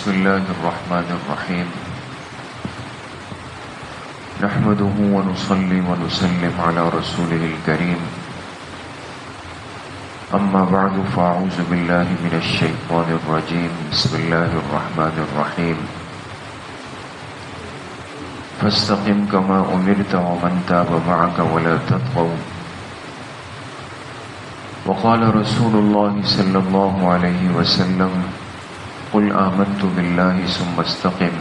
بسم الله الرحمن الرحيم نحمده ونصلي ونسلم على رسوله الكريم أما بعد فأعوذ بالله من الشيطان الرجيم بسم الله الرحمن الرحيم فاستقم كما أمرت ومن تاب معك ولا تطغوا وقال رسول الله صلى الله عليه وسلم قل آمنت بالله ثم استقم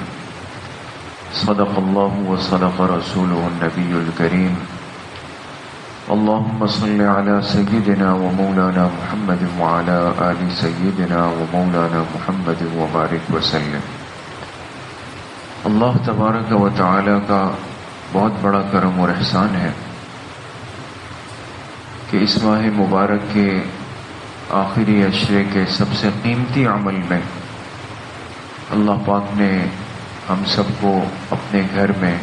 صدق الله وصدق رسوله النبي الكريم اللهم صل على سيدنا ومولانا محمد وعلى آل سيدنا ومولانا محمد وبارك وسلم۔ اللہ تبارک و تعالی کا بہت بڑا کرم اور احسان ہے کہ اس ماہ مبارک کے آخری عشرے کے سب سے قیمتی عمل میں اللہ پاک نے ہم سب کو اپنے گھر میں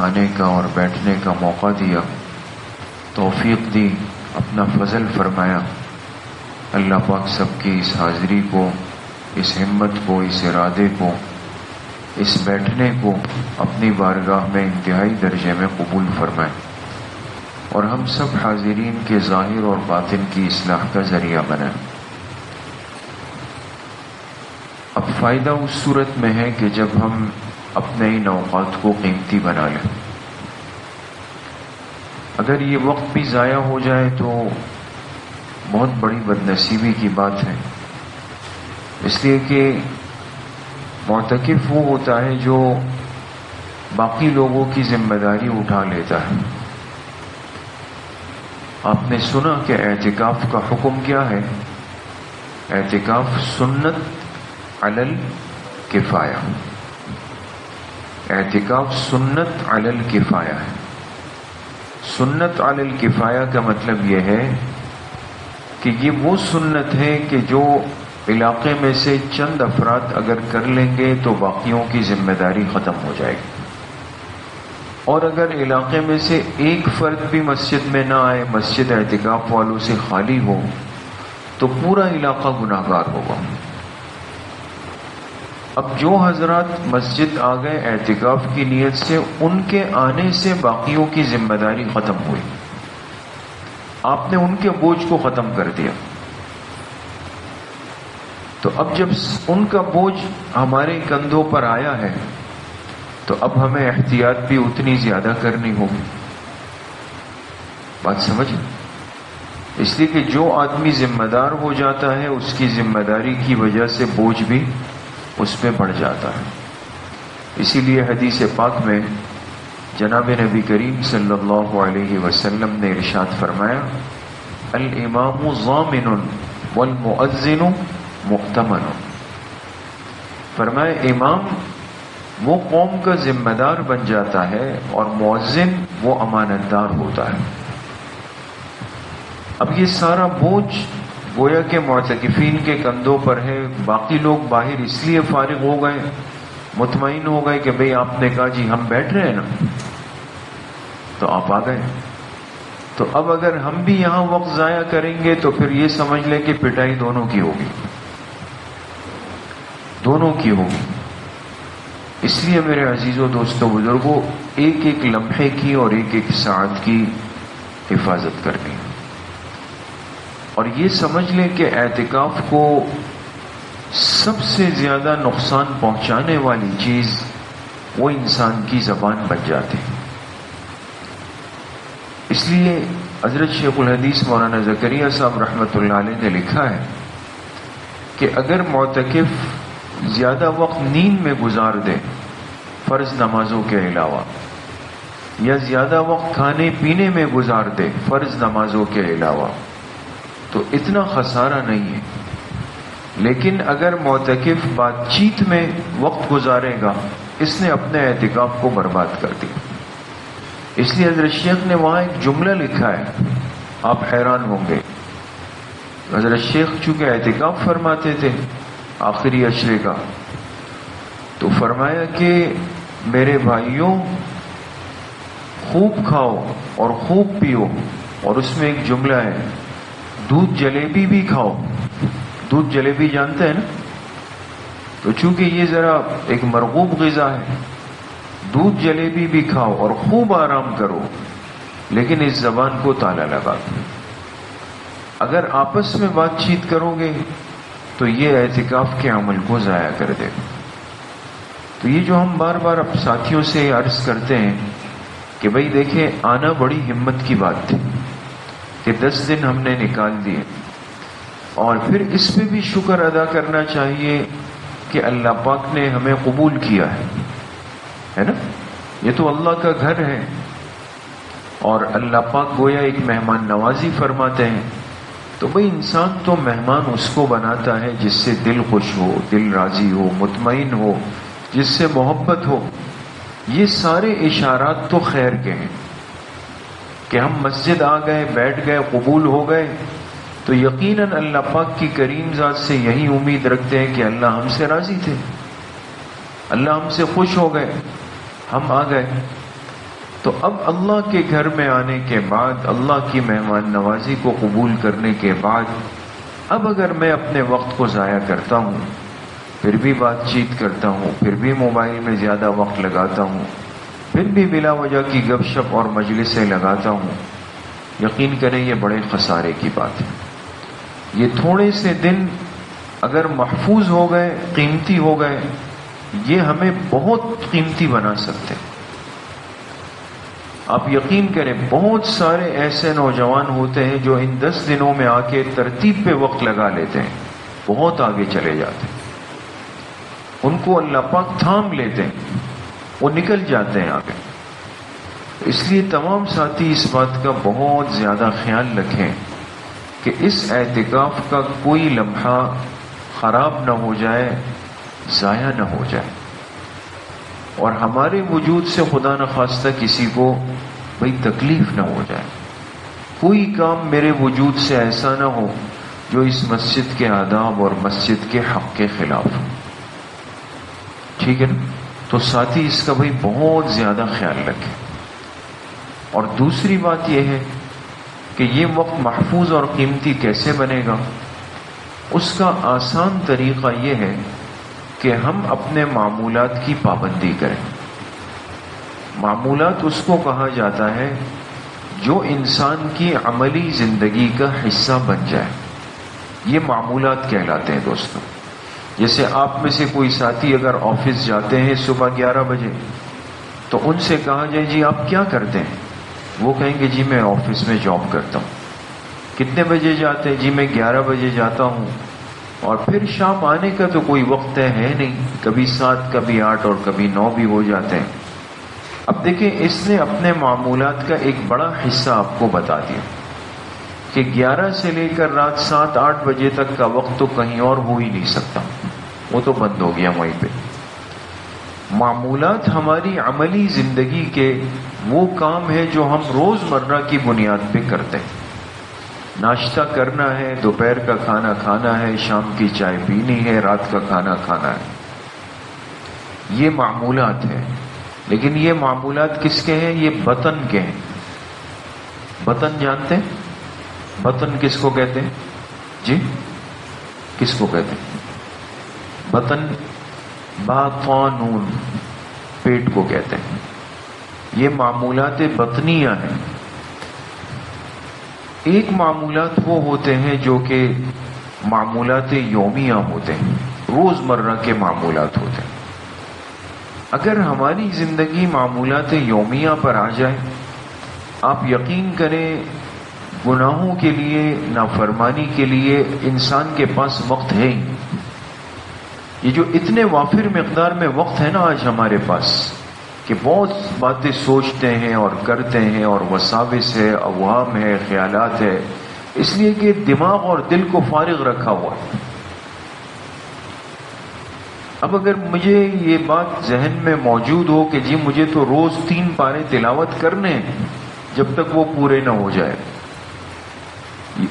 آنے کا اور بیٹھنے کا موقع دیا، توفیق دی، اپنا فضل فرمایا۔ اللہ پاک سب کی اس حاضری کو، اس ہمت کو، اس ارادے کو، اس بیٹھنے کو اپنی بارگاہ میں انتہائی درجے میں قبول فرمائے اور ہم سب حاضرین کے ظاہر اور باطن کی اصلاح کا ذریعہ بنائے۔ اب فائدہ اس صورت میں ہے کہ جب ہم اپنے ان اوقات کو قیمتی بنا لیں۔ اگر یہ وقت بھی ضائع ہو جائے تو بہت بڑی بدنصیبی کی بات ہے، اس لیے کہ معتکف وہ ہوتا ہے جو باقی لوگوں کی ذمہ داری اٹھا لیتا ہے۔ آپ نے سنا کہ اعتکاف کا حکم کیا ہے؟ اعتکاف سنت علی الکفایہ، اعتکاف سنت علی الکفایہ ہے۔ سنت علی الکفایہ کا مطلب یہ ہے کہ یہ وہ سنت ہے کہ جو علاقے میں سے چند افراد اگر کر لیں گے تو باقیوں کی ذمہ داری ختم ہو جائے گی، اور اگر علاقے میں سے ایک فرد بھی مسجد میں نہ آئے، مسجد اعتکاف والوں سے خالی ہو، تو پورا علاقہ گناہ گار ہوگا۔ اب جو حضرات مسجد آ گئے اعتکاف کی نیت سے، ان کے آنے سے باقیوں کی ذمہ داری ختم ہوئی، آپ نے ان کے بوجھ کو ختم کر دیا۔ تو اب جب ان کا بوجھ ہمارے کندھوں پر آیا ہے تو اب ہمیں احتیاط بھی اتنی زیادہ کرنی ہوگی۔ بات سمجھ؟ اس لیے کہ جو آدمی ذمہ دار ہو جاتا ہے اس کی ذمہ داری کی وجہ سے بوجھ بھی اس پہ بڑھ جاتا ہے۔ اسی لیے حدیث پاک میں جناب نبی کریم صلی اللہ علیہ وسلم نے ارشاد فرمایا، الامام ضامن والمؤذن مؤتمن۔ فرمایا امام وہ قوم کا ذمہ دار بن جاتا ہے اور مؤذن وہ امانت دار ہوتا ہے۔ اب یہ سارا بوجھ گویا کہ معتکفین کے کندھوں پر ہے۔ باقی لوگ باہر اس لیے فارغ ہو گئے، مطمئن ہو گئے کہ بھئی آپ نے کہا جی ہم بیٹھ رہے ہیں نا، تو آپ آ گئے۔ تو اب اگر ہم بھی یہاں وقت ضائع کریں گے تو پھر یہ سمجھ لیں کہ پٹائی دونوں کی ہوگی، دونوں کی ہوگی۔ اس لیے میرے عزیزوں، دوستوں، بزرگوں، ایک ایک لمحے کی اور ایک ایک ساعت کی حفاظت کرنی ہے، اور یہ سمجھ لیں کہ اعتکاف کو سب سے زیادہ نقصان پہنچانے والی چیز وہ انسان کی زبان بن جاتی ہے۔ اس لیے حضرت شیخ الحدیث مولانا زکریا صاحب رحمۃ اللہ علیہ نے لکھا ہے کہ اگر معتکف زیادہ وقت نیند میں گزار دے فرض نمازوں کے علاوہ، یا زیادہ وقت کھانے پینے میں گزار دے فرض نمازوں کے علاوہ، تو اتنا خسارہ نہیں ہے۔ لیکن اگر معتکف بات چیت میں وقت گزارے گا، اس نے اپنے اعتکاف کو برباد کر دیا۔ اس لیے حضرت شیخ نے وہاں ایک جملہ لکھا ہے، آپ حیران ہوں گے۔ حضرت شیخ چونکہ اعتکاف فرماتے تھے آخری عشرے کا، تو فرمایا کہ میرے بھائیوں خوب کھاؤ اور خوب پیو، اور اس میں ایک جملہ ہے دودھ جلیبی بھی کھاؤ۔ دودھ جلیبی جانتے ہیں نا؟ تو تو چونکہ یہ ذرا ایک مرغوب غذا ہے، دودھ جلیبی بھی کھاؤ اور خوب آرام کرو، لیکن اس زبان کو تالا لگا دو۔ اگر آپس میں بات چیت کرو گے تو یہ اعتکاف کے عمل کو ضائع کر دے گا۔ تو یہ جو ہم بار بار اب ساتھیوں سے عرض کرتے ہیں کہ بھئی دیکھیں، آنا بڑی ہمت کی بات تھی کہ 10 دن ہم نے نکال دیے، اور پھر اس پہ بھی شکر ادا کرنا چاہیے کہ اللہ پاک نے ہمیں قبول کیا ہے نا؟ یہ تو اللہ کا گھر ہے، اور اللہ پاک گویا ایک مہمان نوازی فرماتے ہیں۔ تو بھئی انسان تو مہمان اس کو بناتا ہے جس سے دل خوش ہو، دل راضی ہو، مطمئن ہو، جس سے محبت ہو۔ یہ سارے اشارات تو خیر کے ہیں کہ ہم مسجد آ گئے، بیٹھ گئے، قبول ہو گئے، تو یقیناً اللہ پاک کی کریم ذات سے یہی امید رکھتے ہیں کہ اللہ ہم سے راضی تھے، اللہ ہم سے خوش ہو گئے، ہم آ گئے۔ تو اب اللہ کے گھر میں آنے کے بعد، اللہ کی مہمان نوازی کو قبول کرنے کے بعد، اب اگر میں اپنے وقت کو ضائع کرتا ہوں، پھر بھی بات چیت کرتا ہوں، پھر بھی موبائل میں زیادہ وقت لگاتا ہوں، پھر بھی بلا وجہ کی گپ شپ اور مجلسیں لگاتا ہوں، یقین کریں یہ بڑے خسارے کی بات ہے۔ یہ تھوڑے سے دن اگر محفوظ ہو گئے، قیمتی ہو گئے، یہ ہمیں بہت قیمتی بنا سکتے ہیں۔ آپ یقین کریں، بہت سارے ایسے نوجوان ہوتے ہیں جو ان 10 دنوں میں آ کے ترتیب پہ وقت لگا لیتے ہیں، بہت آگے چلے جاتے ہیں، ان کو اللہ پاک تھام لیتے ہیں، وہ نکل جاتے ہیں آگے۔ اس لیے تمام ساتھی اس بات کا بہت زیادہ خیال رکھیں کہ اس اعتکاف کا کوئی لمحہ خراب نہ ہو جائے، ضائع نہ ہو جائے، اور ہمارے وجود سے خدا نخواستہ کسی کو بھئی تکلیف نہ ہو جائے۔ کوئی کام میرے وجود سے ایسا نہ ہو جو اس مسجد کے آداب اور مسجد کے حق کے خلاف ہو، ٹھیک ہے نا؟ تو ساتھی اس کا بھئی بہت زیادہ خیال رکھیں۔ اور دوسری بات یہ ہے کہ یہ وقت محفوظ اور قیمتی کیسے بنے گا؟ اس کا آسان طریقہ یہ ہے کہ ہم اپنے معمولات کی پابندی کریں۔ معمولات اس کو کہا جاتا ہے جو انسان کی عملی زندگی کا حصہ بن جائے، یہ معمولات کہلاتے ہیں دوستوں۔ جیسے آپ میں سے کوئی ساتھی اگر آفس جاتے ہیں صبح 11 بجے، تو ان سے کہا جائے جی آپ کیا کرتے ہیں؟ وہ کہیں گے جی میں آفس میں جاب کرتا ہوں۔ کتنے بجے جاتے ہیں؟ جی میں 11 بجے جاتا ہوں، اور پھر شام آنے کا تو کوئی وقت طے ہے نہیں، کبھی 7 کبھی 8 اور کبھی 9 بھی ہو جاتے ہیں۔ اب دیکھیں، اس نے اپنے معمولات کا ایک بڑا حصہ آپ کو بتا دیا کہ 11 سے لے کر رات 7-8 بجے تک کا وقت تو کہیں اور ہو ہی نہیں سکتا، وہ تو بند ہو گیا وہیں پہ۔ معمولات ہماری عملی زندگی کے وہ کام ہے جو ہم روز مرہ کی بنیاد پہ کرتے ہیں۔ ناشتہ کرنا ہے، دوپہر کا کھانا کھانا ہے، شام کی چائے پینی ہے، رات کا کھانا کھانا ہے، یہ معمولات ہیں۔ لیکن یہ معمولات کس کے ہیں؟ یہ بطن کے ہیں۔ بطن جانتے ہیں؟ بطن کس کو کہتے ہیں؟ جی کس کو کہتے ہیں؟ بطن باطنون، پیٹ کو کہتے ہیں۔ یہ معمولات بطنیہ ہیں۔ ایک معمولات وہ ہوتے ہیں جو کہ معمولات یومیہ ہوتے ہیں، روز مرہ کے معمولات ہوتے ہیں۔ اگر ہماری زندگی معمولات یومیہ پر آ جائے، آپ یقین کریں گناہوں کے لیے، نافرمانی کے لیے انسان کے پاس وقت ہے ہی۔ یہ جو اتنے وافر مقدار میں وقت ہے نا آج ہمارے پاس، کہ بہت باتیں سوچتے ہیں اور کرتے ہیں، اور وساوس ہے، اوہام ہے، خیالات ہے، اس لیے کہ دماغ اور دل کو فارغ رکھا ہوا ہے۔ اب اگر مجھے یہ بات ذہن میں موجود ہو کہ جی مجھے تو روز 3 پارے تلاوت کرنے ہیں جب تک وہ پورے نہ ہو جائے،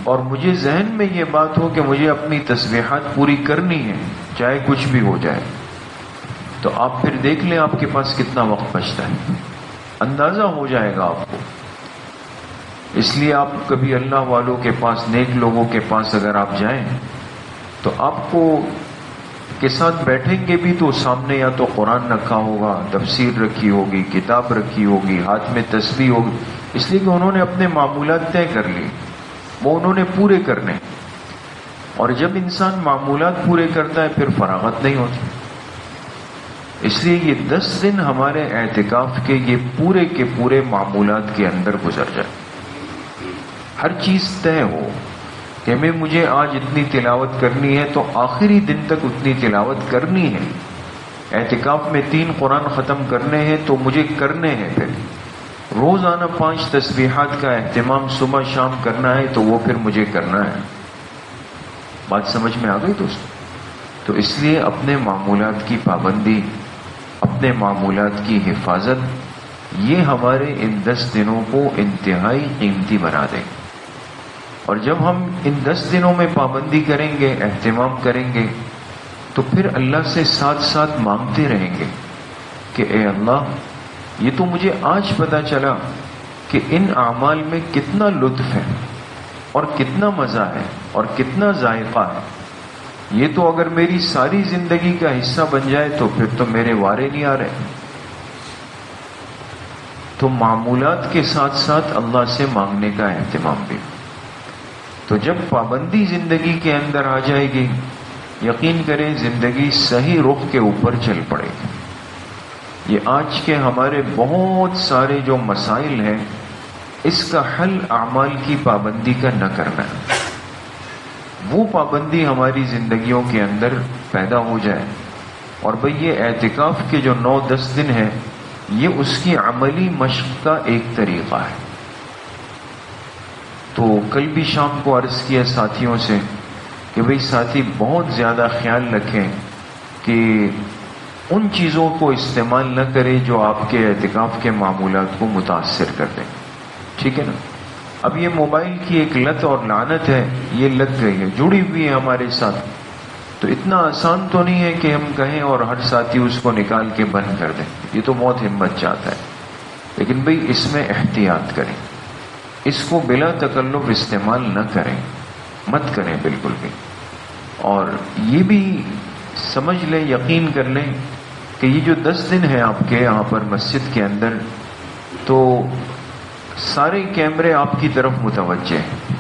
اور مجھے ذہن میں یہ بات ہو کہ مجھے اپنی تسبیحات پوری کرنی ہے چاہے کچھ بھی ہو جائے، تو آپ پھر دیکھ لیں آپ کے پاس کتنا وقت بچتا ہے، اندازہ ہو جائے گا آپ کو۔ اس لیے آپ کبھی اللہ والوں کے پاس، نیک لوگوں کے پاس اگر آپ جائیں تو آپ کو کے ساتھ بیٹھیں گے بھی تو سامنے یا تو قرآن رکھا ہوگا، تفسیر رکھی ہوگی، کتاب رکھی ہوگی، ہاتھ میں تسبیح ہوگی، اس لیے کہ انہوں نے اپنے معمولات طے کر لی، وہ انہوں نے پورے کرنے. اور جب انسان معمولات پورے کرتا ہے پھر فراغت نہیں ہوتی. اس لیے یہ 10 دن ہمارے اعتکاف کے یہ پورے کے پورے معمولات کے اندر گزر جائے. ہر چیز طے ہو کہ مجھے آج اتنی تلاوت کرنی ہے تو آخری دن تک اتنی تلاوت کرنی ہے. اعتکاف میں 3 قرآن ختم کرنے ہیں تو مجھے کرنے ہیں. پھر روزانہ 5 تسبیحات کا اہتمام صبح شام کرنا ہے تو وہ پھر مجھے کرنا ہے. بات سمجھ میں آ گئی دوست؟ تو اس لیے اپنے معمولات کی پابندی، اپنے معمولات کی حفاظت، یہ ہمارے ان 10 دنوں کو انتہائی قیمتی بنا دیں. اور جب ہم ان 10 دنوں میں پابندی کریں گے، اہتمام کریں گے، تو پھر اللہ سے ساتھ ساتھ مانگتے رہیں گے کہ اے اللہ، یہ تو مجھے آج پتا چلا کہ ان اعمال میں کتنا لطف ہے اور کتنا مزہ ہے اور کتنا ذائقہ ہے. یہ تو اگر میری ساری زندگی کا حصہ بن جائے تو پھر تو میرے وارے نہیں آ رہے. تو معمولات کے ساتھ ساتھ اللہ سے مانگنے کا اہتمام بھی. تو جب پابندی زندگی کے اندر آ جائے گی، یقین کریں زندگی صحیح رخ کے اوپر چل پڑے گی. یہ آج کے ہمارے بہت سارے جو مسائل ہیں، اس کا حل اعمال کی پابندی کا نہ کرنا ہے. وہ پابندی ہماری زندگیوں کے اندر پیدا ہو جائے. اور بھئی یہ اعتکاف کے جو 9-10 دن ہیں، یہ اس کی عملی مشق کا ایک طریقہ ہے. تو کل بھی شام کو عرض کیا ساتھیوں سے کہ بھئی ساتھی بہت زیادہ خیال رکھیں کہ ان چیزوں کو استعمال نہ کریں جو آپ کے اعتکاف کے معمولات کو متاثر کر دیں. ٹھیک ہے نا؟ اب یہ موبائل کی ایک لت اور لعنت ہے، یہ لگ گئی ہے، جڑی ہوئی ہے ہمارے ساتھ. تو اتنا آسان تو نہیں ہے کہ ہم کہیں اور ہر ساتھی اس کو نکال کے بند کر دیں. یہ تو بہت ہمت چاہتا ہے. لیکن بھئی اس میں احتیاط کریں، اس کو بلا تکلف استعمال نہ کریں، مت کریں بالکل بھی. اور یہ بھی سمجھ لیں، یقین کر لیں کہ یہ جو 10 دن ہیں آپ کے یہاں پر مسجد کے اندر، تو سارے کیمرے آپ کی طرف متوجہ ہیں.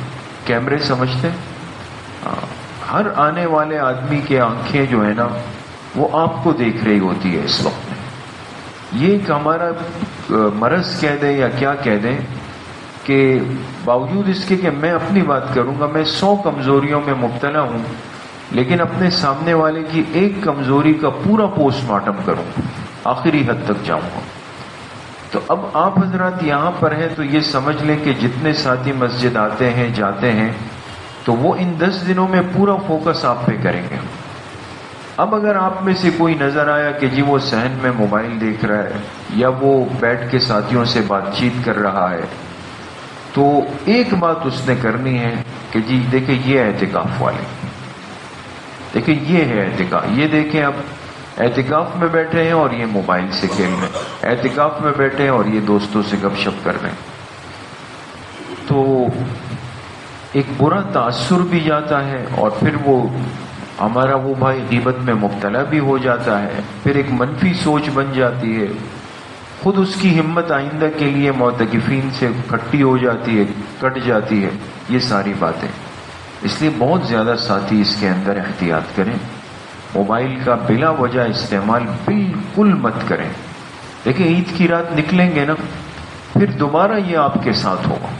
کیمرے سمجھتے ہیں؟ ہر آنے والے آدمی کے آنکھیں جو ہے نا وہ آپ کو دیکھ رہی ہوتی ہے اس وقت میں. یہ ایک ہمارا مرض کہہ دیں یا کیا کہہ دیں کہ باوجود اس کے کہ میں اپنی بات کروں گا، میں 100 کمزوریوں میں مبتلا ہوں، لیکن اپنے سامنے والے کی ایک کمزوری کا پورا پوسٹ مارٹم کروں، آخری حد تک جاؤں گا. تو اب آپ حضرات یہاں پر ہیں تو یہ سمجھ لیں کہ جتنے ساتھی مسجد آتے ہیں جاتے ہیں تو وہ ان 10 دنوں میں پورا فوکس آپ پہ کریں گے. اب اگر آپ میں سے کوئی نظر آیا کہ جی وہ صحن میں موبائل دیکھ رہا ہے یا وہ بیٹھ کے ساتھیوں سے بات چیت کر رہا ہے، تو ایک بات اس نے کرنی ہے کہ جی دیکھیں یہ اعتکاف والے، دیکھیں یہ ہے اعتکاف، یہ دیکھیں اب اعتکاف میں بیٹھے ہیں اور یہ موبائل سے کھیل رہے ہیں، اعتکاف میں بیٹھے ہیں اور یہ دوستوں سے گپ شپ کر رہے ہیں. تو ایک برا تاثر بھی جاتا ہے اور پھر وہ ہمارا وہ بھائی غیبت میں مبتلا بھی ہو جاتا ہے، پھر ایک منفی سوچ بن جاتی ہے، خود اس کی ہمت آئندہ کے لیے معتکفین سے کھٹی ہو جاتی ہے، کٹ جاتی ہے. یہ ساری باتیں اس لیے بہت زیادہ ساتھی اس کے اندر احتیاط کریں. موبائل کا بلا وجہ استعمال بالکل مت کریں. دیکھیں عید کی رات نکلیں گے نا، پھر دوبارہ یہ آپ کے ساتھ ہوگا.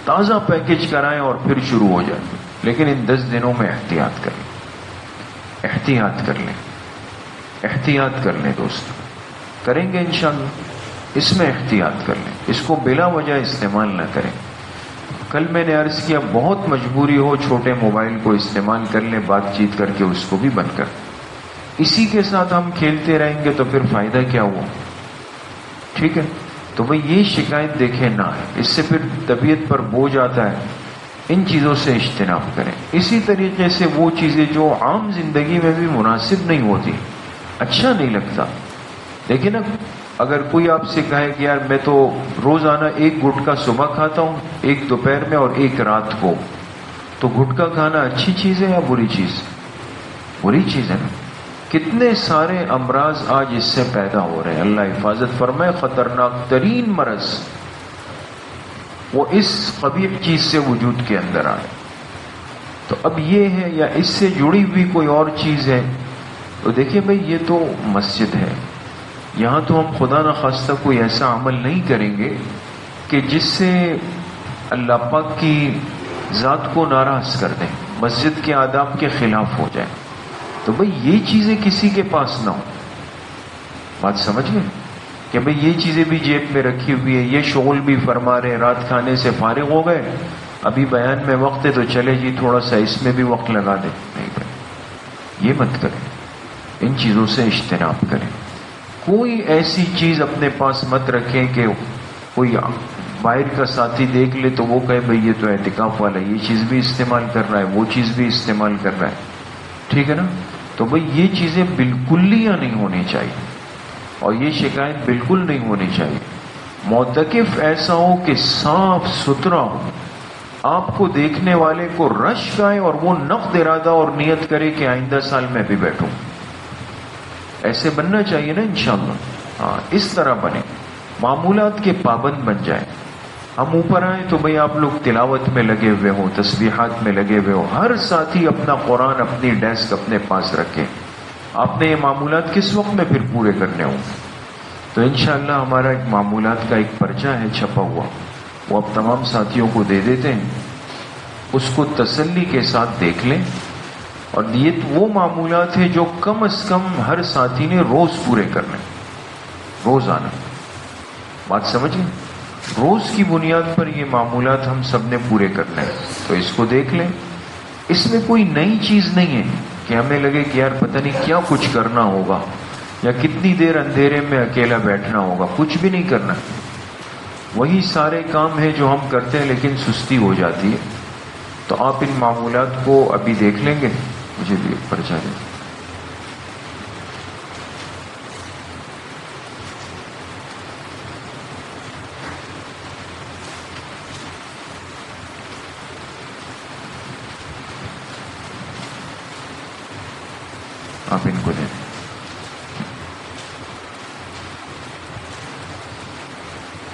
تازہ پیکج کرائیں اور پھر شروع ہو جائیں. لیکن ان 10 دنوں میں احتیاط کر لیں، احتیاط کر لیں، احتیاط کر لیں دوست. کریں گے انشاءاللہ. اس میں احتیاط کر لیں، اس کو بلا وجہ استعمال نہ کریں. کل میں نے عرض کیا بہت مجبوری ہو چھوٹے موبائل کو استعمال کر لیں، بات چیت کر کے اس کو بھی بند کر. اسی کے ساتھ ہم کھیلتے رہیں گے تو پھر فائدہ کیا ہوا؟ ٹھیک ہے. تو بھئی یہ شکایت دیکھیں نہ ہے، اس سے پھر طبیعت پر بوجھ آتا ہے. ان چیزوں سے اجتناب کریں. اسی طریقے سے وہ چیزیں جو عام زندگی میں بھی مناسب نہیں ہوتی، اچھا نہیں لگتا. لیکن اگر کوئی آپ سے کہے کہ یار میں تو روزانہ 1 گٹکا صبح کھاتا ہوں، 1 دوپہر میں اور 1 رات کو، تو گٹکا کھانا اچھی چیز ہے یا بری چیز؟ بری چیز ہے نا. کتنے سارے امراض آج اس سے پیدا ہو رہے ہیں. اللہ حفاظت فرمائے. خطرناک ترین مرض وہ اس قبیح چیز سے وجود کے اندر آئے. تو اب یہ ہے یا اس سے جڑی ہوئی کوئی اور چیز ہے تو دیکھیے بھائی یہ تو مسجد ہے, یہاں تو ہم خدا نخواستہ کوئی ایسا عمل نہیں کریں گے کہ جس سے اللہ پاک کی ذات کو ناراض کر دیں, مسجد کے آداب کے خلاف ہو جائے. تو بھئی یہ چیزیں کسی کے پاس نہ ہو. بات سمجھ گئے کہ بھئی یہ چیزیں بھی جیب میں رکھی ہوئی ہے, یہ شغل بھی فرما رہے, رات کھانے سے فارغ ہو گئے, ابھی بیان میں وقت ہے تو چلے جی تھوڑا سا اس میں بھی وقت لگا دیں. نہیں بھائی یہ مت کریں, ان چیزوں سے اجتناب کریں. کوئی ایسی چیز اپنے پاس مت رکھیں کہ کوئی باہر کا ساتھی دیکھ لے تو وہ کہے بھئی یہ تو اعتکاف والا یہ چیز بھی استعمال کر رہا ہے, وہ چیز بھی استعمال کر رہا ہے. ٹھیک ہے نا. تو بھئی یہ چیزیں بالکلیاں نہیں ہونی چاہیے اور یہ شکایت بالکل نہیں ہونی چاہیے. معتکف ایسا ہو کہ صاف ستھرا ہو, آپ کو دیکھنے والے کو رشک آئے اور وہ نقد ارادہ اور نیت کرے کہ آئندہ سال میں بھی بیٹھوں. ایسے بننا چاہیے نا انشاءاللہ. ہاں اس طرح بنے, معمولات کے پابند بن جائیں. ہم اوپر آئیں تو بھئی آپ لوگ تلاوت میں لگے ہوئے ہوں, تسبیحات میں لگے ہوئے ہوں, ہر ساتھی اپنا قرآن اپنی ڈیسک اپنے پاس رکھے. آپ نے یہ معمولات کس وقت میں پھر پورے کرنے ہوں. تو انشاءاللہ ہمارا ایک معمولات کا ایک پرچہ ہے چھپا ہوا, وہ اب تمام ساتھیوں کو دے دیتے ہیں, اس کو تسلی کے ساتھ دیکھ لیں. اور یہ وہ معمولات ہے جو کم از کم ہر ساتھی نے روز پورے کرنے, روزانہ. بات سمجھیں, روز کی بنیاد پر یہ معمولات ہم سب نے پورے کرنے ہیں. تو اس کو دیکھ لیں. اس میں کوئی نئی چیز نہیں ہے کہ ہمیں لگے کہ یار پتہ نہیں کیا کچھ کرنا ہوگا یا کتنی دیر اندھیرے میں اکیلا بیٹھنا ہوگا. کچھ بھی نہیں کرنا, وہی سارے کام ہیں جو ہم کرتے ہیں لیکن سستی ہو جاتی ہے. تو آپ ان معمولات کو ابھی دیکھ لیں گے. مجھے بھی ایک پرچہ دیں. آپ ان کو دیں.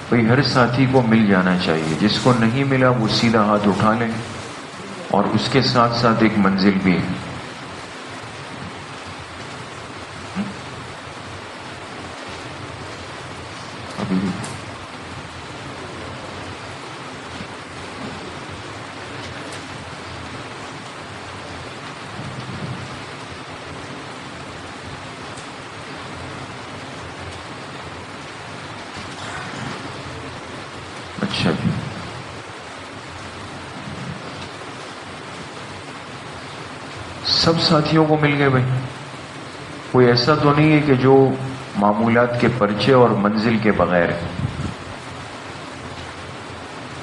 بھئی ہر ساتھی کو مل جانا چاہیے, جس کو نہیں ملا وہ سیدھا ہاتھ اٹھا لیں. اور اس کے ساتھ ساتھ ایک منزل بھی ہے. اچھا جی, سب ساتھیوں کو مل گئے بھائی. کوئی ایسا تو نہیں ہے کہ جو معمولات کے پرچے اور منزل کے بغیر ہے.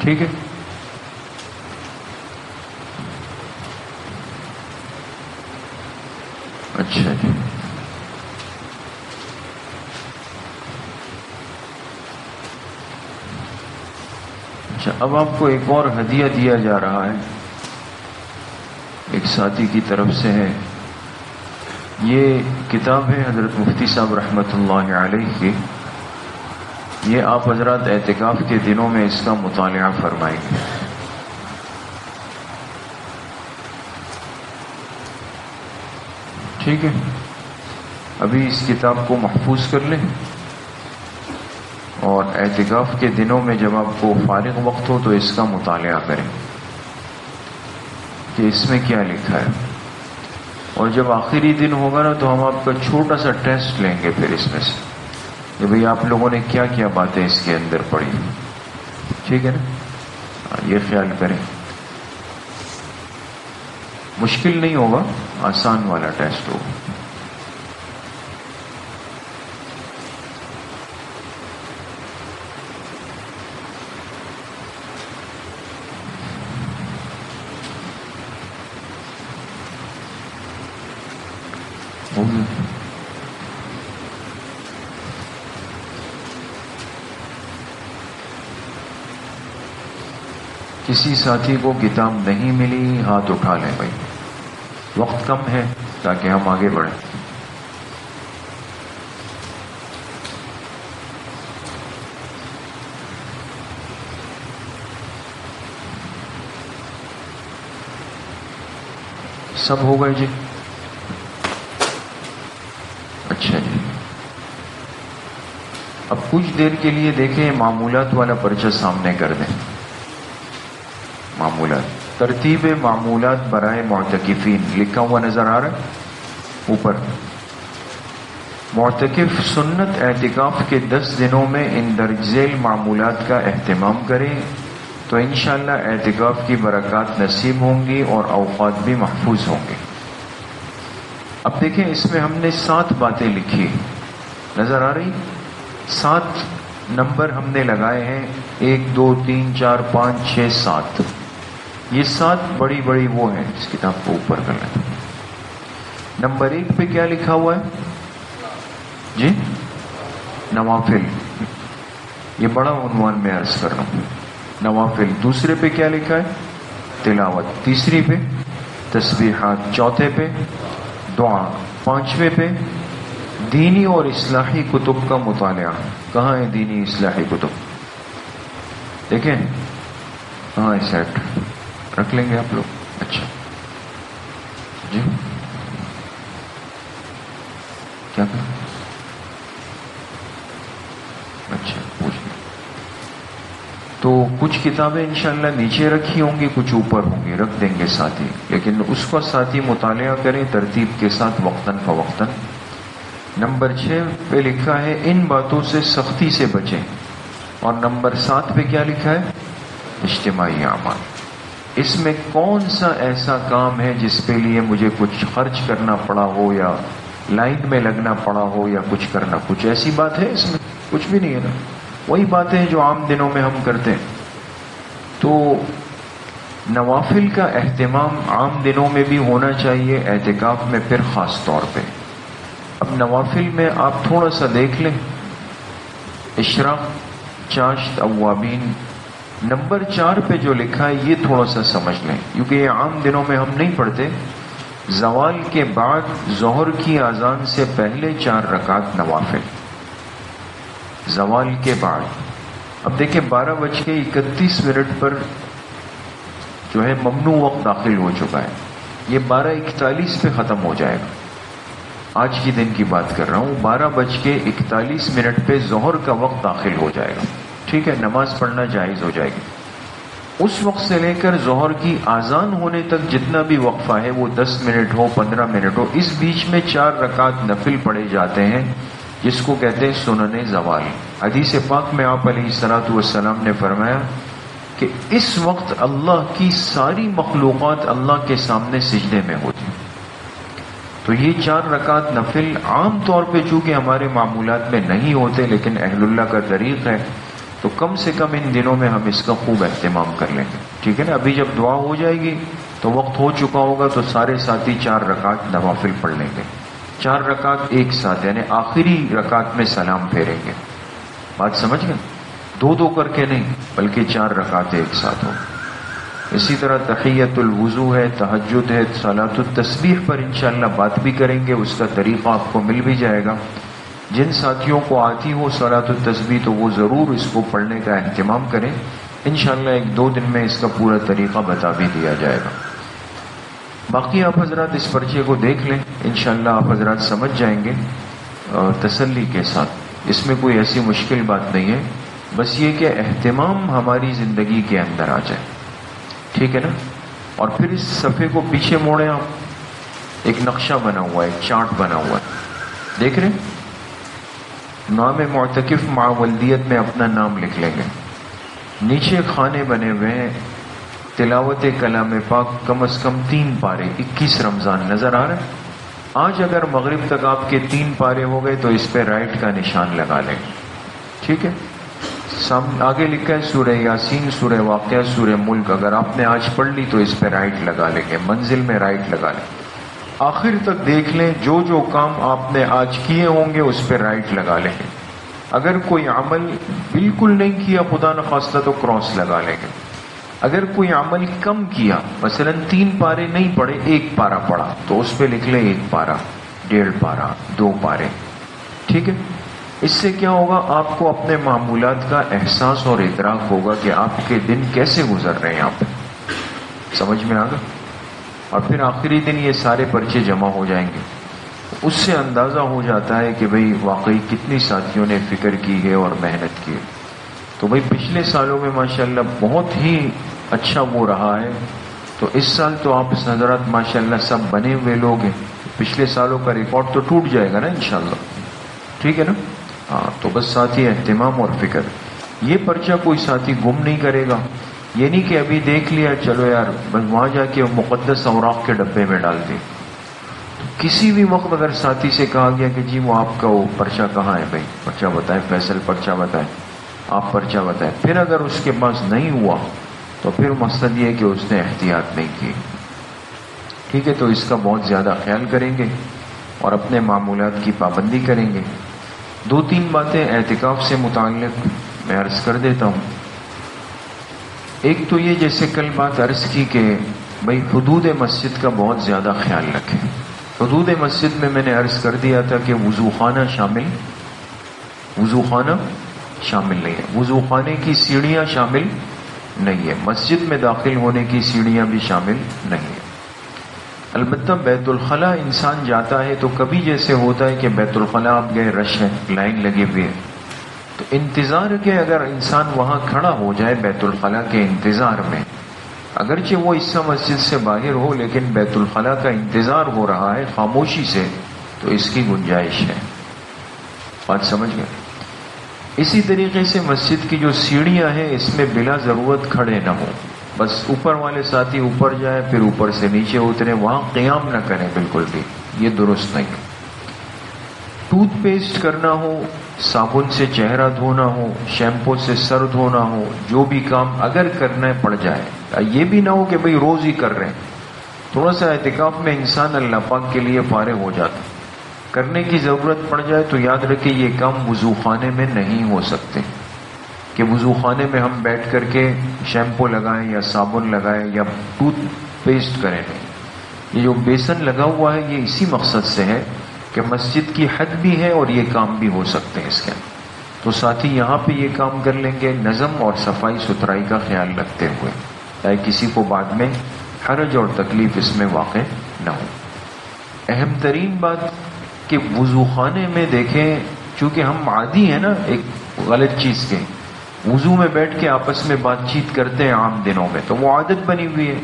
ٹھیک ہے. اچھا جی. اچھا, اب آپ کو ایک اور ہدیہ دیا جا رہا ہے, ایک ساتھی کی طرف سے ہے. یہ کتاب ہے حضرت مفتی صاحب رحمۃ اللہ علیہ کی. یہ آپ حضرات اعتکاف کے دنوں میں اس کا مطالعہ فرمائیں گے. ٹھیک ہے. ابھی اس کتاب کو محفوظ کر لیں اور اعتکاف کے دنوں میں جب آپ کو فارغ وقت ہو تو اس کا مطالعہ کریں کہ اس میں کیا لکھا ہے. اور جب آخری دن ہوگا نا تو ہم آپ کا چھوٹا سا ٹیسٹ لیں گے پھر اس میں سے کہ بھئی آپ لوگوں نے کیا کیا باتیں اس کے اندر پڑھی. ٹھیک ہے نا. یہ خیال کریں, مشکل نہیں ہوگا, آسان والا ٹیسٹ ہوگا. کسی ساتھی کو کتاب نہیں ملی ہاتھ اٹھا لیں بھائی, وقت کم ہے تاکہ ہم آگے بڑھیں. سب ہو گئے جی؟ اچھا جی، اب کچھ دیر کے لیے دیکھیں معمولات والا پرچہ سامنے کر دیں. معمولات، ترتیب معمولات برائے معتکفین لکھا ہوا نظر آ رہا ہے اوپر. معتکف سنت اعتکاف کے 10 دنوں میں ان درج ذیل معمولات کا اہتمام کریں تو انشاءاللہ اعتکاف کی برکات نصیب ہوں گی اور اوقات بھی محفوظ ہوں گے. اب دیکھیں اس میں ہم نے 7 باتیں لکھی، نظر آ رہی؟ 7 نمبر ہم نے لگائے ہیں، 1 2 3 4 5 6 7. یہ 7 بڑی بڑی وہ ہیں. اس کتاب کو اوپر کر لیں. نمبر 1 پہ کیا لکھا ہوا ہے جی؟ نوافل. یہ بڑا عنوان میں عرض کر رہا ہوں، نوافل. دوسرے پہ کیا لکھا ہے؟ تلاوت. تیسری پہ تسبیحات. چوتھے پہ دعا. پانچویں پہ دینی اور اصلاحی کتب کا مطالعہ. کہاں ہے دینی اصلاحی کتب؟ دیکھیں کہاں ہے؟ سیٹ رکھ لیں گے آپ لوگ. اچھا جی، کیا کریں؟ اچھا پوچھ لیں. تو کچھ کتابیں انشاءاللہ نیچے رکھی ہوں گی، کچھ اوپر ہوں گی، رکھ دیں گے ساتھی. لیکن اس کا ساتھی مطالعہ کریں ترتیب کے ساتھ وقتاً فوقتاً. نمبر 6 پہ لکھا ہے ان باتوں سے سختی سے بچیں. اور نمبر 7 پہ کیا لکھا ہے؟ اجتماعی اعمال. اس میں کون سا ایسا کام ہے جس پہ لیے مجھے کچھ خرچ کرنا پڑا ہو یا لائن میں لگنا پڑا ہو یا کچھ کرنا؟ کچھ ایسی بات ہے اس میں؟ کچھ بھی نہیں ہے نا. وہی باتیں جو عام دنوں میں ہم کرتے ہیں. تو نوافل کا اہتمام عام دنوں میں بھی ہونا چاہیے، اعتکاف میں پھر خاص طور پہ. اب نوافل میں آپ تھوڑا سا دیکھ لیں، اشراق، چاشت، اوابین. نمبر 4 پہ جو لکھا ہے یہ تھوڑا سا سمجھ لیں، کیونکہ یہ عام دنوں میں ہم نہیں پڑھتے. زوال کے بعد ظہر کی اذان سے پہلے 4 رکعت نوافل. زوال کے بعد. اب دیکھیں 12:31 پر جو ہے ممنوع وقت داخل ہو چکا ہے. یہ 12:41 پہ ختم ہو جائے گا. آج کی دن کی بات کر رہا ہوں. 12:41 پہ ظہر کا وقت داخل ہو جائے گا. ٹھیک ہے، نماز پڑھنا جائز ہو جائے گی. اس وقت سے لے کر ظہر کی اذان ہونے تک جتنا بھی وقفہ ہے، وہ 10 منٹ ہو 15 منٹ ہو، اس بیچ میں 4 رکعت نفل پڑھے جاتے ہیں جس کو کہتے ہیں سنن زوال. حدیث پاک میں آپ علیہ الصلوۃ والسلام نے فرمایا کہ اس وقت اللہ کی ساری مخلوقات اللہ کے سامنے سجدے میں ہوتی. تو یہ 4 رکعت نفل عام طور پہ چونکہ ہمارے معمولات میں نہیں ہوتے، لیکن اہل اللہ کا طریق ہے، تو کم سے کم ان دنوں میں ہم اس کا خوب اہتمام کر لیں گے. ٹھیک ہے نا. ابھی جب دعا ہو جائے گی تو وقت ہو چکا ہوگا تو سارے ساتھی 4 رکعت نوافل پڑھ لیں گے. 4 رکعت ایک ساتھ، یعنی آخری رکعت میں سلام پھیریں گے. بات سمجھ گئے؟ 2 کر کے نہیں، بلکہ 4 رکعت ایک ساتھ ہو. اسی طرح تحیۃ الوضو ہے، تہجد ہے، صلاۃ التسبیح پر انشاءاللہ بات بھی کریں گے. اس کا طریقہ آپ کو مل بھی جائے گا. جن ساتھیوں کو آتی ہو صلاۃ التسبیح تو وہ ضرور اس کو پڑھنے کا اہتمام کریں. انشاءاللہ 1-2 دن میں اس کا پورا طریقہ بتا بھی دیا جائے گا. باقی آپ حضرات اس پرچے کو دیکھ لیں، انشاءاللہ آپ حضرات سمجھ جائیں گے تسلی کے ساتھ. اس میں کوئی ایسی مشکل بات نہیں ہے، بس یہ کہ اہتمام ہماری زندگی کے اندر آ جائے. ٹھیک ہے نا. اور پھر اس صفحے کو پیچھے موڑیں آپ. ایک نقشہ بنا ہوا ہے، ایک چارٹ بنا ہوا ہے، دیکھ رہے ہیں؟ نام معتکف مع ولدیت میں اپنا نام لکھ لیں گے. نیچے خانے بنے ہوئے ہیں، تلاوت کلام پاک کم از کم 3 پارے. 21 رمضان نظر آ رہا ہے. آج اگر مغرب تک آپ کے 3 پارے ہو گئے تو اس پہ رائٹ کا نشان لگا لیں. ٹھیک ہے. سامنے آگے لکھا ہے سورہ یاسین، سورہ واقعہ، سورہ ملک. اگر آپ نے آج پڑھ لی تو اس پہ رائٹ لگا لیں گے. منزل میں رائٹ لگا لیں. آخر تک دیکھ لیں، جو جو کام آپ نے آج کیے ہوں گے اس پہ رائٹ لگا لیں گے. اگر کوئی عمل بالکل نہیں کیا خدا نخواستہ تو کراس لگا لیں گے. اگر کوئی عمل کم کیا، مثلا 3 پارے نہیں پڑھے، 1 پارا پڑھا، تو اس پہ لکھ لیں 1 پارا، 1.5 پارا، 2 پارے. ٹھیک ہے. اس سے کیا ہوگا؟ آپ کو اپنے معمولات کا احساس اور ادراک ہوگا کہ آپ کے دن کیسے گزر رہے ہیں. آپ سمجھ میں آ گیا؟ اور پھر آخری دن یہ سارے پرچے جمع ہو جائیں گے. اس سے اندازہ ہو جاتا ہے کہ بھئی واقعی کتنی ساتھیوں نے فکر کی ہے اور محنت کی ہے. تو بھئی پچھلے سالوں میں ماشاءاللہ بہت ہی اچھا وہ رہا ہے. تو اس سال تو آپ حضرات ماشاءاللہ سب بنے ہوئے لوگ ہیں. پچھلے سالوں کا ریکارڈ تو ٹوٹ جائے گا نا انشاءاللہ. ٹھیک ہے نا؟ ہاں تو بس ساتھی اہتمام اور فکر. یہ پرچہ کوئی ساتھی گم نہیں کرے گا. یہ نہیں کہ ابھی دیکھ لیا چلو یار بس وہاں جا کے مقدس اوراق کے ڈبے میں ڈال دیں. کسی بھی وقت اگر ساتھی سے کہا گیا کہ جی وہ آپ کا وہ پرچہ کہاں ہے بھائی، پرچہ بتائیں، فیصل پرچہ بتائیں، آپ پرچہ بتائیں، پھر اگر اس کے پاس نہیں ہوا تو پھر مقصد یہ کہ اس نے احتیاط نہیں کی. ٹھیک ہے؟ تو اس کا بہت زیادہ خیال کریں گے اور اپنے معمولات کی پابندی کریں گے. 2-3 باتیں اعتکاف سے متعلق میں عرض کر دیتا ہوں. ایک تو یہ جیسے کل بات عرض کی کہ بھئی حدود مسجد کا بہت زیادہ خیال رکھیں. حدود مسجد میں نے عرض کر دیا تھا کہ وضو خانہ شامل نہیں ہے، وضو خانے کی سیڑھیاں شامل نہیں ہے، مسجد میں داخل ہونے کی سیڑھیاں بھی شامل نہیں ہے. البتہ بیت الخلاء انسان جاتا ہے تو کبھی جیسے ہوتا ہے کہ بیت الخلاء آپ گئے، رش ہے، لائن لگے ہوئے ہے، تو انتظار کے اگر انسان وہاں کھڑا ہو جائے بیت الخلاء کے انتظار میں، اگرچہ وہ حصہ مسجد سے باہر ہو لیکن بیت الخلاء کا انتظار ہو رہا ہے خاموشی سے، تو اس کی گنجائش ہے. بات سمجھ گئے؟ اسی طریقے سے مسجد کی جو سیڑھیاں ہیں اس میں بلا ضرورت کھڑے نہ ہو. بس اوپر والے ساتھی اوپر جائیں پھر اوپر سے نیچے اترے، وہاں قیام نہ کریں بالکل بھی، یہ درست نہیں. ٹوتھ پیسٹ کرنا ہو، صابن سے چہرہ دھونا ہو، شیمپو سے سر دھونا ہو، جو بھی کام اگر کرنا پڑ جائے، یہ بھی نہ ہو کہ بھئی روز ہی کر رہے ہیں. تھوڑا سا اعتکاف میں انسان اللہ پاک کے لیے فارغ ہو جاتا. کرنے کی ضرورت پڑ جائے تو یاد رکھیں یہ کام وضو خانے میں نہیں ہو سکتے کہ وضو خانے میں ہم بیٹھ کر کے شیمپو لگائیں یا صابن لگائیں یا ٹوتھ پیسٹ کریں. یہ جو بیسن لگا ہوا ہے یہ اسی مقصد سے ہے کہ مسجد کی حد بھی ہے اور یہ کام بھی ہو سکتے ہیں اس کے اندر. تو ساتھی یہاں پہ یہ کام کر لیں گے نظم اور صفائی ستھرائی کا خیال رکھتے ہوئے، تاکہ کسی کو بعد میں حرج اور تکلیف اس میں واقع نہ ہو. اہم ترین بات کہ وضو خانے میں دیکھیں، چونکہ ہم عادی ہیں نا ایک غلط چیز کے، وضو میں بیٹھ کے آپس میں بات چیت کرتے ہیں عام دنوں میں، تو وہ عادت بنی ہوئی ہے،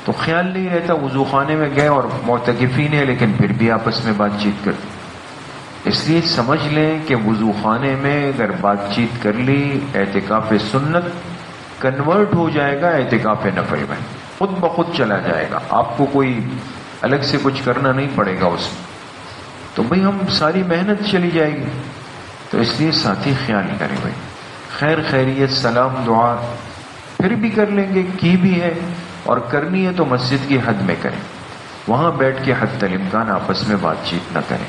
تو خیال نہیں رہتا وضو خانے میں گئے اور معتکفین ہیں لیکن پھر بھی آپس میں بات چیت کرتے. اس لیے سمجھ لیں کہ وضو خانے میں اگر بات چیت کر لی اعتکاف سنت کنورٹ ہو جائے گا اعتکاف نفل میں، خود بخود چلا جائے گا، آپ کو کوئی الگ سے کچھ کرنا نہیں پڑے گا اس میں. تو بھئی ہم ساری محنت چلی جائے گی. تو اس لیے ساتھی خیال کریں بھائی، خیر خیریت سلام دعا پھر بھی کر لیں گے، کی بھی ہے اور کرنی ہے تو مسجد کی حد میں کریں، وہاں بیٹھ کے حتی الامکان آپس میں بات چیت نہ کریں.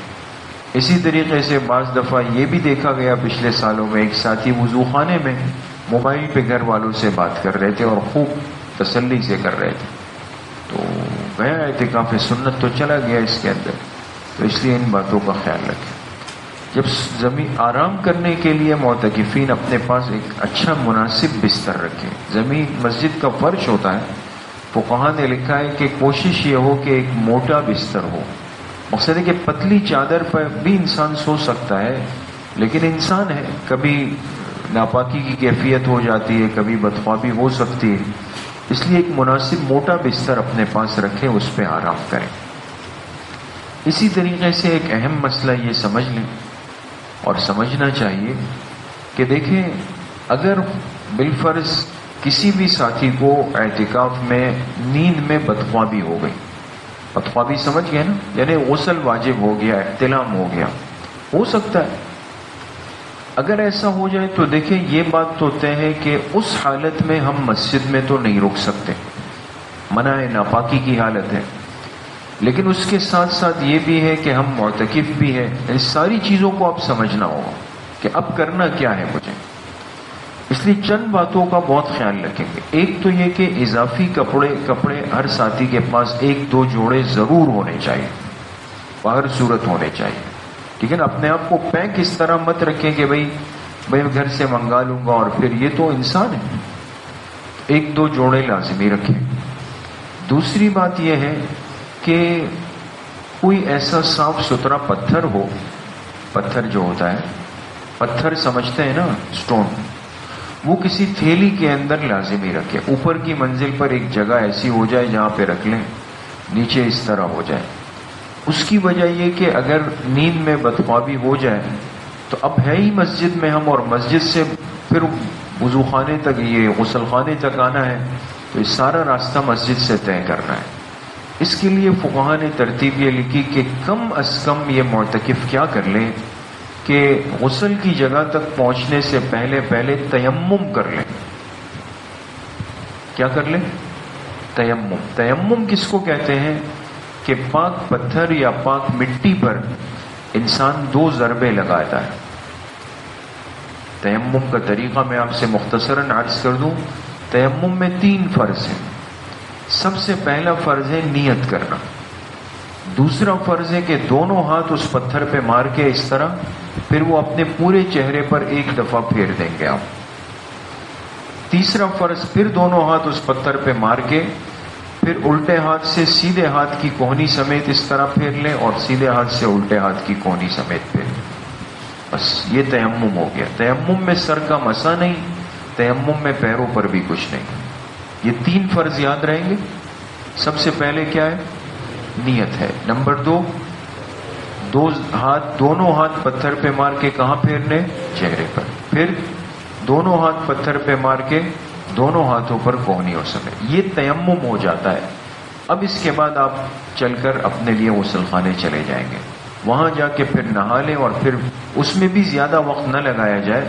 اسی طریقے سے بعض دفعہ یہ بھی دیکھا گیا پچھلے سالوں میں، ایک ساتھی وضو خانے میں موبائل پہ گھر والوں سے بات کر رہے تھے اور خوب تسلی سے کر رہے تھے، تو گیا اعتکاف سنت تو چلا گیا اس کے اندر. تو اس لیے ان باتوں کا خیال رکھیں. جب زمین آرام کرنے کے لیے معتکفین اپنے پاس ایک اچھا مناسب بستر رکھیں. زمین مسجد کا فرش ہوتا ہے، فقہاء نے لکھا ہے کہ کوشش یہ ہو کہ ایک موٹا بستر ہو. مقصد ہے کہ پتلی چادر پر بھی انسان سو سکتا ہے، لیکن انسان ہے، کبھی ناپاکی کی کیفیت ہو جاتی ہے، کبھی بدخوابی ہو سکتی ہے. اس لیے ایک مناسب موٹا بستر اپنے پاس رکھیں، اس پہ آرام کریں. اسی طریقے سے ایک اہم مسئلہ یہ سمجھ لیں اور سمجھنا چاہیے کہ دیکھیں اگر بالفرض کسی بھی ساتھی کو اعتکاف میں نیند میں بدخوابی ہو گئی، بدخوابی سمجھ گئے نا، یعنی غسل واجب ہو گیا، احتلام ہو گیا، ہو سکتا ہے. اگر ایسا ہو جائے تو دیکھیں یہ بات تو طے ہے کہ اس حالت میں ہم مسجد میں تو نہیں رک سکتے، منع ہے، ناپاکی کی حالت ہے. لیکن اس کے ساتھ ساتھ یہ بھی ہے کہ ہم معتکف بھی ہیں. ان ساری چیزوں کو اب سمجھنا ہوگا کہ اب کرنا کیا ہے مجھے. اس لیے چند باتوں کا بہت خیال رکھیں گے. ایک تو یہ کہ اضافی کپڑے ہر ساتھی کے پاس 1-2 جوڑے ضرور ہونے چاہیے، باہر صورت ہونے چاہیے. ٹھیک ہے نا؟ اپنے آپ کو پیک اس طرح مت رکھیں کہ بھئی گھر سے منگا لوں گا اور پھر یہ تو انسان ہے. 1-2 جوڑے لازمی رکھیں. دوسری بات یہ ہے کہ کوئی ایسا صاف ستھرا پتھر ہو، پتھر جو ہوتا ہے، پتھر سمجھتے ہیں نا سٹون، وہ کسی تھیلی کے اندر لازمی رکھے، اوپر کی منزل پر ایک جگہ ایسی ہو جائے جہاں پہ رکھ لیں، نیچے اس طرح ہو جائے۔ اس کی وجہ یہ کہ اگر نیند میں بدخوابی ہو جائے تو اب ہے ہی مسجد میں ہم، اور مسجد سے پھر وضو خانے تک، یہ غسل خانے تک آنا ہے، تو یہ سارا راستہ مسجد سے طے کرنا ہے۔ اس کے لیے فقہاء نے ترتیب یہ لکھی کہ کم از کم یہ معتکف کیا کر لیں کہ غسل کی جگہ تک پہنچنے سے پہلے تیمم کر لیں۔ کیا کر لیں؟ تیمم۔ تیمم کس کو کہتے ہیں کہ پاک پتھر یا پاک مٹی پر انسان 2 ضربے لگاتا ہے۔ تیمم کا طریقہ میں آپ سے مختصراً عرض کر دوں۔ تیمم میں 3 فرض ہیں۔ سب سے پہلا فرض ہے نیت کرنا، دوسرا فرض ہے کہ دونوں ہاتھ اس پتھر پہ مار کے اس طرح، پھر وہ اپنے پورے چہرے پر ایک دفعہ پھیر دیں گے آپ۔ تیسرا فرض پھر دونوں ہاتھ اس پتھر پہ مار کے پھر الٹے ہاتھ سے سیدھے ہاتھ کی کوہنی سمیت اس طرح پھیر لیں، اور سیدھے ہاتھ سے الٹے ہاتھ کی کوہنی سمیت پھیر لیں۔ بس یہ تیمم ہو گیا۔ تیمم میں سر کا مسا نہیں، تیمم میں پیروں پر بھی کچھ نہیں۔ یہ 3 فرض یاد رہیں گے۔ سب سے پہلے کیا ہے؟ نیت ہے۔ نمبر 2، دونوں ہاتھ پتھر پہ مار کے کہاں پھیرنے؟ چہرے پر۔ پھر دونوں ہاتھ پتھر پہ مار کے دونوں ہاتھوں پر کوہنیوں سمیت۔ یہ تیمم ہو جاتا ہے۔ اب اس کے بعد آپ چل کر اپنے لیے غسل خانے چلے جائیں گے، وہاں جا کے پھر نہا لیں، اور پھر اس میں بھی زیادہ وقت نہ لگایا جائے،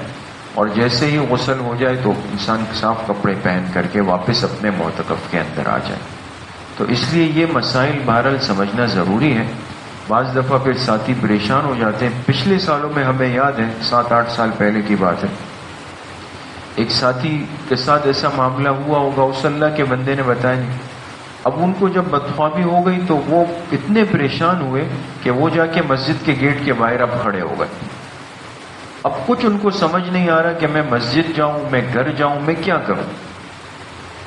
اور جیسے ہی غسل ہو جائے تو انسان صاف کپڑے پہن کر کے واپس اپنے معتکف کے اندر آ جائے۔ تو اس لیے یہ مسائل بہرحال سمجھنا ضروری ہے۔ بعض دفعہ پھر ساتھی پریشان ہو جاتے ہیں۔ پچھلے سالوں میں ہمیں یاد ہے، 7-8 سال پہلے کی بات ہے، ایک ساتھی کے ساتھ ایسا معاملہ ہوا ہوگا، اس اللہ کے بندے نے بتایا نہیں۔ اب ان کو جب بدخوابی ہو گئی تو وہ اتنے پریشان ہوئے کہ وہ جا کے مسجد کے گیٹ کے باہر اب کھڑے ہو گئے۔ اب کچھ ان کو سمجھ نہیں آ رہا کہ میں مسجد جاؤں، میں گھر جاؤں، میں کیا کروں۔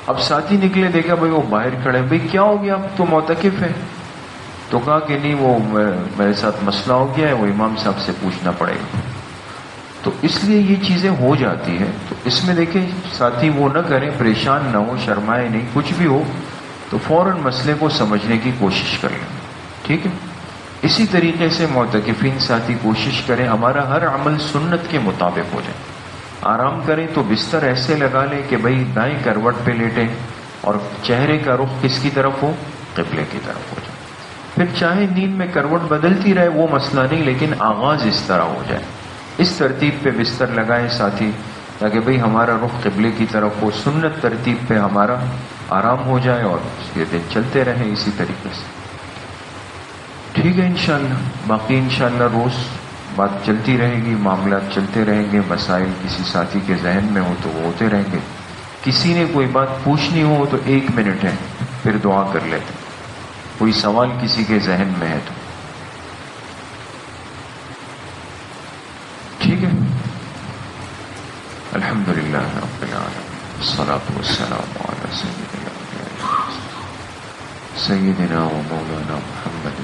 اب ساتھی نکلے، دیکھا بھائی وہ باہر کھڑے، بھائی کیا ہو گیا، اب تو معتکف ہے؟ تو کہا کہ نہیں، وہ میرے ساتھ مسئلہ ہو گیا ہے، وہ امام صاحب سے پوچھنا پڑے گا۔ تو اس لیے یہ چیزیں ہو جاتی ہیں۔ تو اس میں دیکھیں ساتھی وہ نہ کریں، پریشان نہ ہو، شرمائے نہیں، کچھ بھی ہو تو فوراً مسئلے کو سمجھنے کی کوشش کر لیں، ٹھیک ہے۔ اسی طریقے سے معتکفین ساتھی کوشش کریں ہمارا ہر عمل سنت کے مطابق ہو جائے۔ آرام کریں تو بستر ایسے لگا لیں کہ بھئی دائیں کروٹ پہ لیٹیں، اور چہرے کا رخ کس کی طرف ہو؟ قبلے کی طرف ہو جائے۔ پھر چاہے نیند میں کروٹ بدلتی رہے، وہ مسئلہ نہیں، لیکن آغاز اس طرح ہو جائے۔ اس ترتیب پہ بستر لگائیں ساتھی، تاکہ بھئی ہمارا رخ قبلے کی طرف ہو، سنت ترتیب پہ ہمارا آرام ہو جائے، اور یہ دن چلتے رہیں اسی طریقے سے، ٹھیک ہے۔ انشاءاللہ باقی انشاءاللہ روز بات چلتی رہے گی، معاملات چلتے رہیں گے، مسائل کسی ساتھی کے ذہن میں ہو تو وہ ہوتے رہیں گے۔ کسی نے کوئی بات پوچھنی ہو تو 1 منٹ ہے، پھر دعا کر لیتے۔ کوئی سوال کسی کے ذہن میں ہے تو ٹھیک ہے۔ الحمدللہ رب العالمین، الصلاۃ والسلام علی سیدنا و مولانا محمد